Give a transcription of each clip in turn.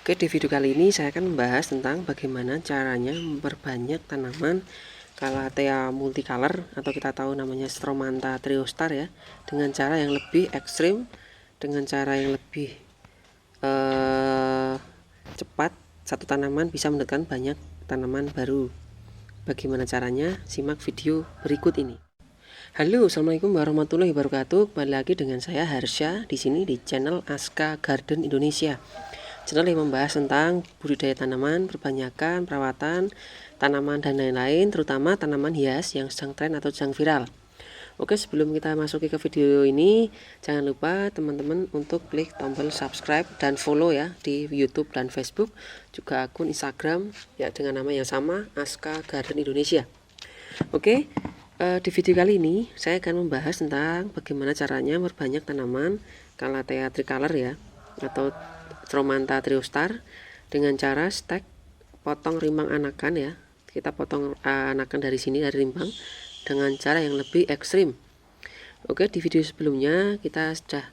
Oke, di video kali ini saya akan membahas tentang bagaimana caranya memperbanyak tanaman Calathea multicolor atau kita tahu namanya Stromantha triostar ya, dengan cara yang lebih ekstrim, dengan cara yang lebih cepat. Satu tanaman bisa mendapatkan banyak tanaman baru. Bagaimana caranya? Simak video berikut ini. Halo, assalamualaikum warahmatullahi wabarakatuh. Kembali lagi dengan saya Harsha di sini di channel Aska Garden Indonesia. Channel yang membahas tentang budidaya tanaman, perbanyakan, perawatan tanaman dan lain-lain, terutama tanaman hias yang sedang tren atau sedang viral. Oke, sebelum kita masuki ke video ini, jangan lupa teman-teman untuk klik tombol subscribe dan follow ya di YouTube dan Facebook, juga akun Instagram ya dengan nama yang sama, Aska Garden Indonesia. Oke, di video kali ini saya akan membahas tentang bagaimana caranya memperbanyak tanaman Calathea tricolor ya, atau Stromantha triostar dengan cara stek potong rimbang anakan ya. Kita potong anakan dari sini, dari rimbang, dengan cara yang lebih ekstrim. Oke, di video sebelumnya kita sudah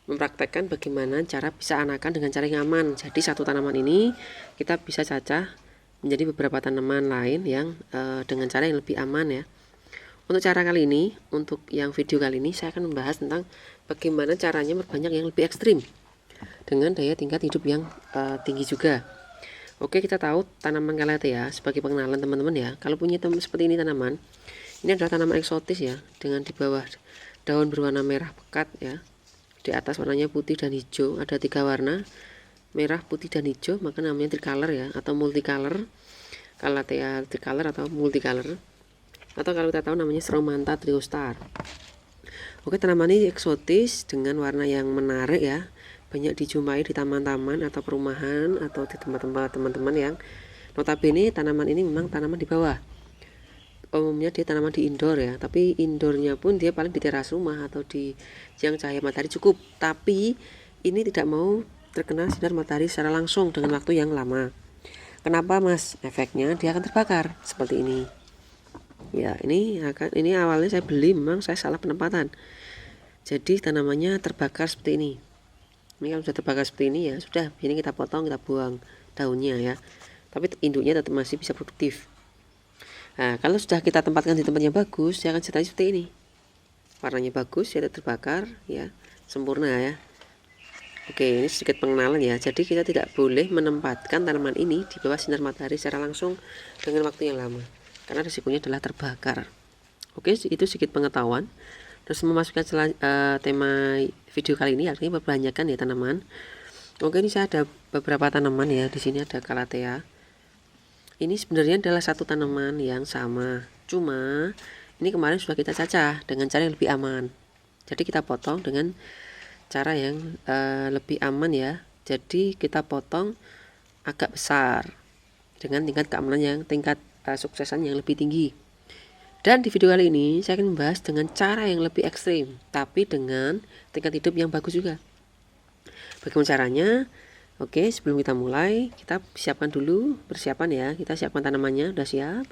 mempraktekkan bagaimana cara pisah anakan dengan cara yang aman. Jadi satu tanaman ini kita bisa cacah menjadi beberapa tanaman lain yang dengan cara yang lebih aman ya. Untuk cara kali ini, untuk yang video kali ini saya akan membahas tentang bagaimana caranya memperbanyak yang lebih ekstrim dengan daya tingkat hidup yang tinggi juga. Oke, kita tahu tanaman Calathea sebagai pengenalan teman-teman ya. Kalau punya teman seperti ini tanaman, ini adalah tanaman eksotis ya, dengan di bawah daun berwarna merah pekat ya, di atas warnanya putih dan hijau. Ada 3 warna, merah, putih, dan hijau, maka namanya tricolor ya, atau multicolor. Calathea tricolor atau multicolor, atau kalau kita tahu namanya Stromantha triostar. Oke, tanaman ini eksotis dengan warna yang menarik ya, banyak dijumpai di taman-taman atau perumahan atau di tempat-tempat teman-teman yang notabene tanaman ini memang tanaman di bawah. Umumnya dia tanaman di indoor ya, tapi indoornya pun dia paling di teras rumah atau di yang cahaya matahari cukup. Tapi ini tidak mau terkena sinar matahari secara langsung dengan waktu yang lama. Kenapa mas? Efeknya dia akan terbakar seperti ini. Ya, ini awalnya saya beli, memang saya salah penempatan. Jadi tanamannya terbakar seperti ini. Ini kalau sudah terbakar seperti ini ya sudah, ini kita potong, kita buang daunnya ya. Tapi induknya tetap masih bisa produktif. Nah, kalau sudah kita tempatkan di tempat yang bagus, dia akan jadi seperti ini. Warnanya bagus, ya terbakar ya, sempurna ya. Oke, ini sedikit pengenalan ya. Jadi kita tidak boleh menempatkan tanaman ini di bawah sinar matahari secara langsung dengan waktu yang lama, karena risikonya adalah terbakar. Oke, itu sedikit pengetahuan. Terus memasukkan tema video kali ini, artinya perbanyakan ya tanaman. Oke, ini saya ada beberapa tanaman ya. Di sini ada Calathea. Ini sebenarnya adalah satu tanaman yang sama, cuma ini kemarin sudah kita cacah dengan cara yang lebih aman. Jadi kita potong dengan cara yang lebih aman ya. Jadi kita potong agak besar dengan tingkat keamanan yang suksesan yang lebih tinggi. Dan di video kali ini saya akan membahas dengan cara yang lebih ekstrim, tapi dengan tingkat hidup yang bagus juga. Bagaimana caranya? Oke, sebelum kita mulai, kita siapkan dulu persiapan ya. Kita siapkan tanamannya, udah siap.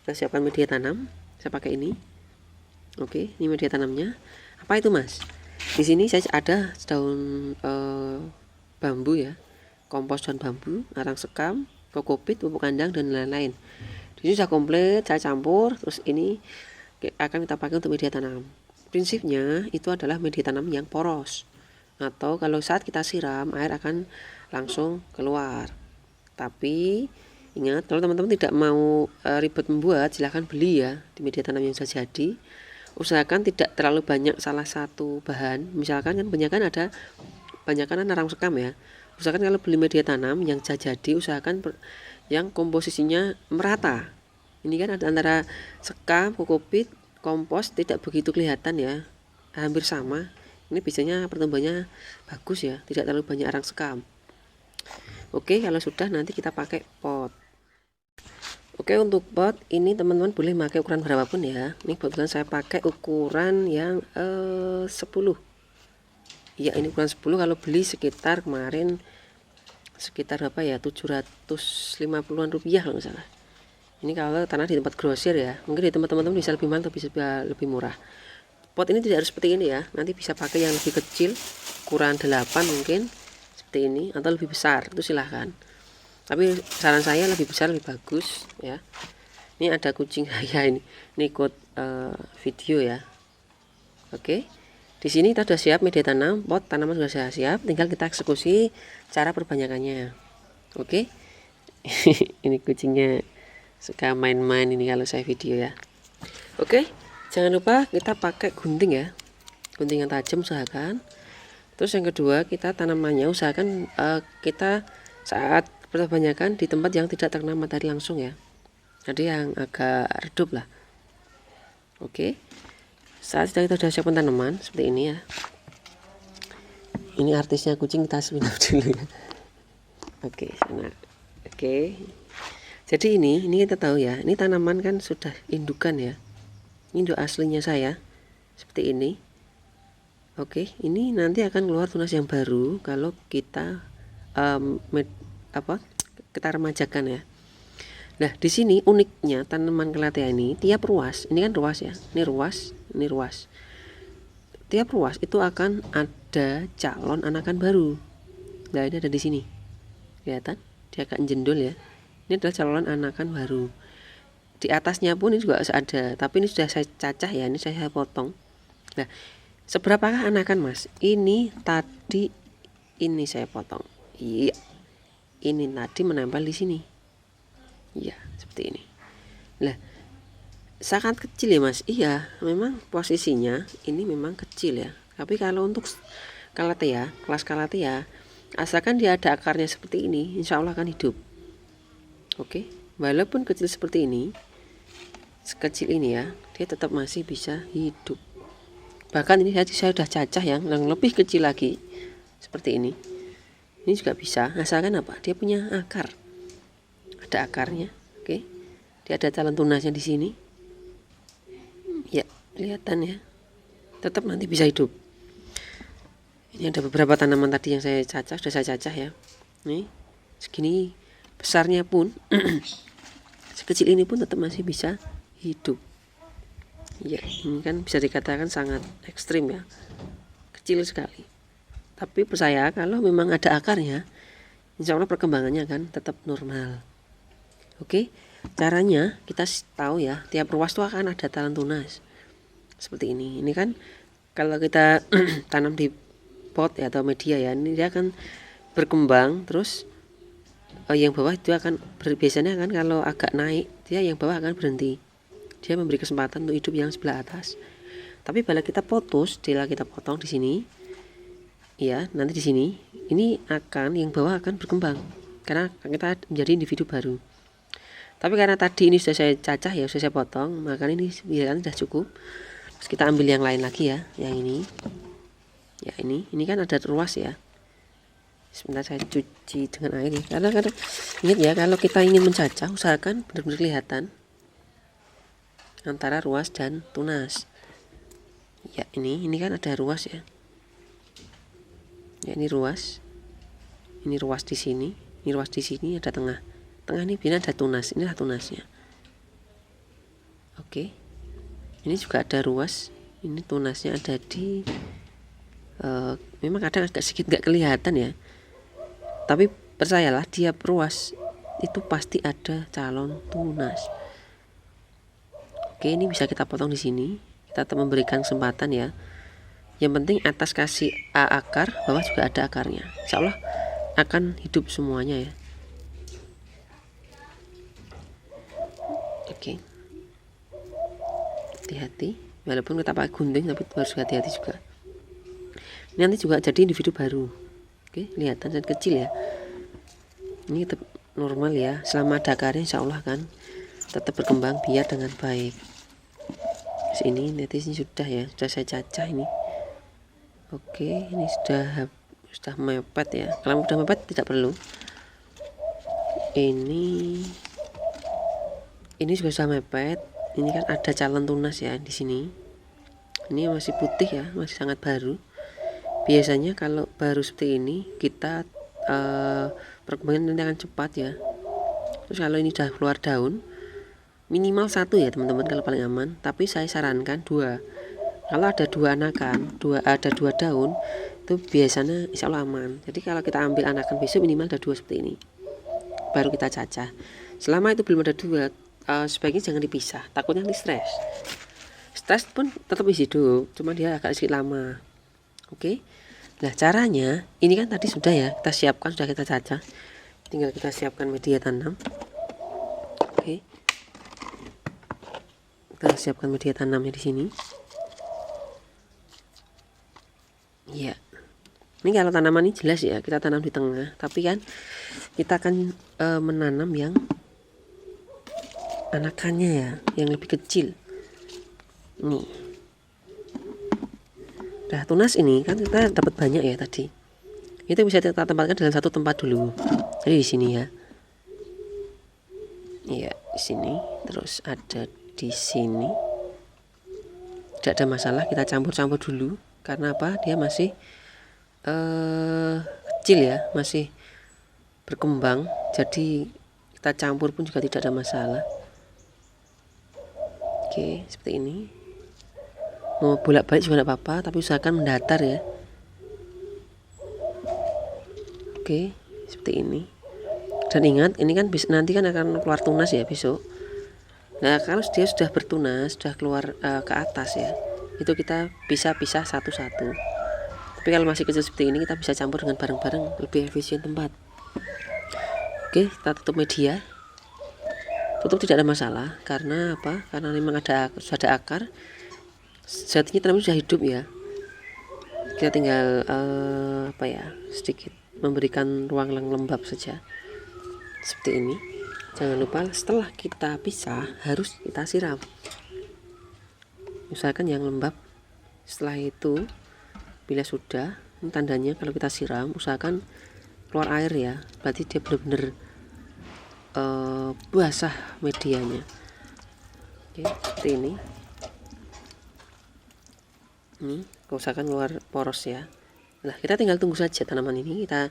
Kita siapkan media tanam. Saya pakai ini. Oke, ini media tanamnya. Apa itu mas? Di sini saya ada daun bambu ya, kompos daun bambu, arang sekam, kokopit, pupuk kandang, dan lain-lain. Ini sudah komplit, saya campur. Terus ini akan kita pakai untuk media tanam. Prinsipnya itu adalah media tanam yang poros, atau kalau saat kita siram, air akan langsung keluar. Tapi ingat, kalau teman-teman tidak mau ribet membuat, silahkan beli ya di media tanam yang sudah jadi. Usahakan tidak terlalu banyak salah satu bahan. Misalkan kan banyakkan arang sekam ya. Usahakan kalau beli media tanam yang sudah jadi, usahakan yang komposisinya merata. Ini kan ada antara sekam, kokopit, kompos tidak begitu kelihatan ya, hampir sama. Ini biasanya pertumbuhannya bagus ya, tidak terlalu banyak arang sekam. Oke, kalau sudah nanti kita pakai pot. Oke, untuk pot ini teman-teman boleh pakai ukuran berapapun ya. Ini kebetulan saya pakai ukuran yang 10. Ya, ini ukuran 10. Kalau beli sekitar kemarin sekitar berapa ya, 750-an rupiah kalau nggak salah. Ini kalau tanah di tempat grosir ya, mungkin di tempat teman-teman bisa lebih mahal atau bisa lebih murah. Pot ini tidak harus seperti ini ya, nanti bisa pakai yang lebih kecil, ukuran 8 mungkin seperti ini atau lebih besar, itu silahkan. Tapi saran saya lebih besar lebih bagus ya. Ini ada kucing saya ini ikut video ya. Oke, di sini kita sudah siap media tanam, pot tanaman sudah siap, tinggal kita eksekusi cara perbanyakannya. Oke. Ini kucingnya suka main-main ini kalau saya video ya. Oke, jangan lupa kita pakai gunting ya, gunting yang tajam usahakan. Terus yang kedua, kita tanamannya usahakan kita saat perbanyakan di tempat yang tidak terkena matahari langsung ya, jadi yang agak redup lah. Oke, saat kita sudah siapkan tanaman seperti ini ya. Ini artisnya kucing, kita seminap dulu ya. Oke, sana. Oke, jadi ini kita tahu ya, ini tanaman kan sudah indukan ya. Ini induk aslinya saya seperti ini. Oke, ini nanti akan keluar tunas yang baru kalau kita kita remajakan ya. Nah, di sini uniknya tanaman kalatea ini tiap ruas, ini kan ruas ya, ini ruas, ini ruas. Tiap ruas itu akan ada calon anakan baru. Nah, ini ada di sini, kelihatan? Dia agak jendol ya. Ini adalah calon anakan baru. Di atasnya pun ini juga ada, tapi ini sudah saya cacah ya, ini saya potong. Nah, seberapakah anakan mas? Ini tadi ini saya potong. Iya, ini tadi menempel di sini. Iya, seperti ini. Nah, sangat kecil ya mas. Iya, memang posisinya ini memang kecil ya. Tapi kalau untuk kalatea, kelas kalatea, asalkan dia ada akarnya seperti ini, insya Allah akan hidup. Oke, walaupun kecil seperti ini, sekecil ini ya, dia tetap masih bisa hidup. Bahkan ini saya sudah cacah yang lebih kecil lagi seperti ini. Ini juga bisa, asalkan apa? Dia punya akar, ada akarnya. Oke, dia ada calon tunasnya di sini. Ya, kelihatan ya, tetap nanti bisa hidup. Ini ada beberapa tanaman tadi yang saya cacah, sudah saya cacah ya. Nih, segini besarnya pun, sekecil ini pun tetap masih bisa hidup. Ya, ini kan bisa dikatakan sangat ekstrim ya, kecil sekali. Tapi percaya kalau memang ada akarnya, insya Allah perkembangannya kan tetap normal. Oke, caranya kita tahu ya, tiap ruas itu akan ada calon tunas seperti ini. Ini kan kalau kita tanam di pot ya, atau media ya, ini dia akan berkembang terus. Yang bawah itu akan biasanya kan kalau agak naik, dia yang bawah akan berhenti. Dia memberi kesempatan untuk hidup yang sebelah atas. Tapi bila kita putus, bila kita potong di sini, ya nanti di sini, ini akan yang bawah akan berkembang karena kita menjadi individu baru. Tapi karena tadi ini sudah saya cacah ya, sudah saya potong, maka ini biarkan sudah cukup. Terus kita ambil yang lain lagi ya, yang ini. Ya ini kan ada ruas ya. Sebentar saya cuci dengan air ya. Karena ingat ya, kalau kita ingin mencacah usahakan benar-benar kelihatan antara ruas dan tunas. Ya ini kan ada ruas ya. Ya ini ruas. Ini ruas di sini, ini ruas di sini, ada tengah. Tengah ini biar ada tunas, inilah tunasnya. Oke. Ini juga ada ruas. Ini tunasnya ada di memang kadang agak sedikit nggak kelihatan ya. Tapi percayalah, tiap ruas itu pasti ada calon tunas. Oke, ini bisa kita potong di sini. Kita tetap memberikan kesempatan ya. Yang penting atas kasih akar, bawah juga ada akarnya. Insya Allah akan hidup semuanya ya. Oke. Hati-hati. Walaupun kita pakai gunting, tapi harus hati-hati juga. Ini nanti juga jadi individu baru. Oke, kelihatan dan kecil ya. Ini tetap normal ya. Selama ada akarnya, insya Allah kan tetap berkembang biar dengan baik. Sini nanti ini sudah ya, sudah saya cacah ini. Oke, ini sudah mepet ya. Kalau sudah mepet tidak perlu. Ini juga sudah mepet. Ini kan ada calon tunas ya di sini. Ini masih putih ya, masih sangat baru. Biasanya kalau baru seperti ini kita perkembangan nanti akan cepat ya. Terus kalau ini sudah keluar daun, minimal 1 ya teman-teman kalau paling aman. Tapi saya sarankan 2. Kalau ada 2 anakan, ada 2 daun, itu biasanya insya Allah aman. Jadi kalau kita ambil anakan besok minimal ada 2 seperti ini, baru kita cacah. Selama itu belum ada 2, sebaiknya jangan dipisah, takutnya nanti stres pun tetap hidup, cuma dia agak sedikit lama. Oke. Nah caranya ini kan tadi sudah ya kita siapkan, sudah kita cacah, tinggal kita siapkan media tanam. Oke, kita siapkan media tanamnya di sini ya. Ini kalau tanaman ini jelas ya kita tanam di tengah, tapi kan kita akan menanam yang anakannya ya, yang lebih kecil. Nih, nah tunas ini kan kita dapat banyak ya tadi. Itu bisa kita tempatkan dalam satu tempat dulu. Jadi di sini ya. Iya, di sini. Terus ada di sini. Tidak ada masalah, kita campur-campur dulu. Karena apa? Dia masih kecil ya, masih berkembang. Jadi kita campur pun juga tidak ada masalah. Oke, seperti ini. Mau bolak-balik juga tidak apa-apa, tapi usahakan mendatar ya. Oke, seperti ini. Dan ingat, ini kan nanti kan akan keluar tunas ya besok. Nah, kalau dia sudah bertunas, sudah keluar ke atas ya, itu kita bisa pisah satu-satu. Tapi kalau masih kecil seperti ini, kita bisa campur dengan bareng-bareng, lebih efisien tempat. Oke, kita tutup media. Tutup tidak ada masalah, karena apa? Karena memang sudah ada akar. Sejatinya tanaman sudah hidup ya. Kita tinggal sedikit memberikan ruang yang lembab saja. Seperti ini. Jangan lupa setelah kita pisah harus kita siram. Usahakan yang lembab. Setelah itu bila sudah, ini tandanya kalau kita siram usahakan keluar air ya. Berarti dia benar-benar basah medianya. Oke, seperti ini. Usahakan keluar poros ya. Nah, kita tinggal tunggu saja tanaman ini kita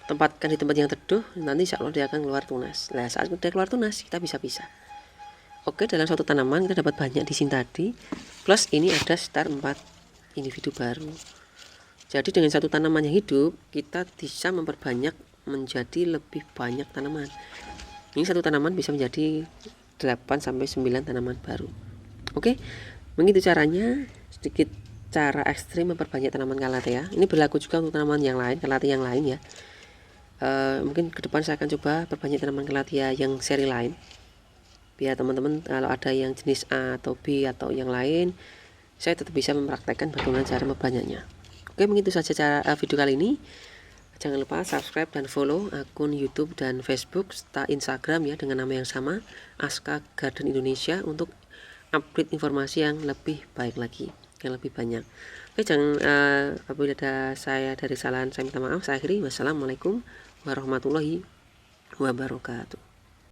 tempatkan di tempat yang teduh, nanti insya Allah dia akan keluar tunas. Nah, saat dia keluar tunas kita bisa pisah. Oke, dalam satu tanaman kita dapat banyak di sini tadi, plus ini ada sekitar 4 individu baru. Jadi dengan satu tanaman yang hidup kita bisa memperbanyak menjadi lebih banyak tanaman. Ini satu tanaman bisa menjadi 8-9 tanaman baru. Oke, begitu caranya, sedikit cara ekstrim memperbanyak tanaman kalatea. Ini berlaku juga untuk tanaman yang lain, kalatea yang lain ya. Mungkin ke depan saya akan coba perbanyak tanaman kalatea yang seri lain, biar teman-teman kalau ada yang jenis A atau B atau yang lain, saya tetap bisa mempraktekkan bagaimana cara membanyaknya. Oke, begitu saja cara video kali ini. Jangan lupa subscribe dan follow akun YouTube dan Facebook serta Instagram ya dengan nama yang sama, Aska Garden Indonesia, untuk update informasi yang lebih baik lagi, yang lebih banyak. Oke, jangan apabila ada saya dari kesalahan saya minta maaf. Saya akhiri, wassalamualaikum warahmatullahi wabarakatuh.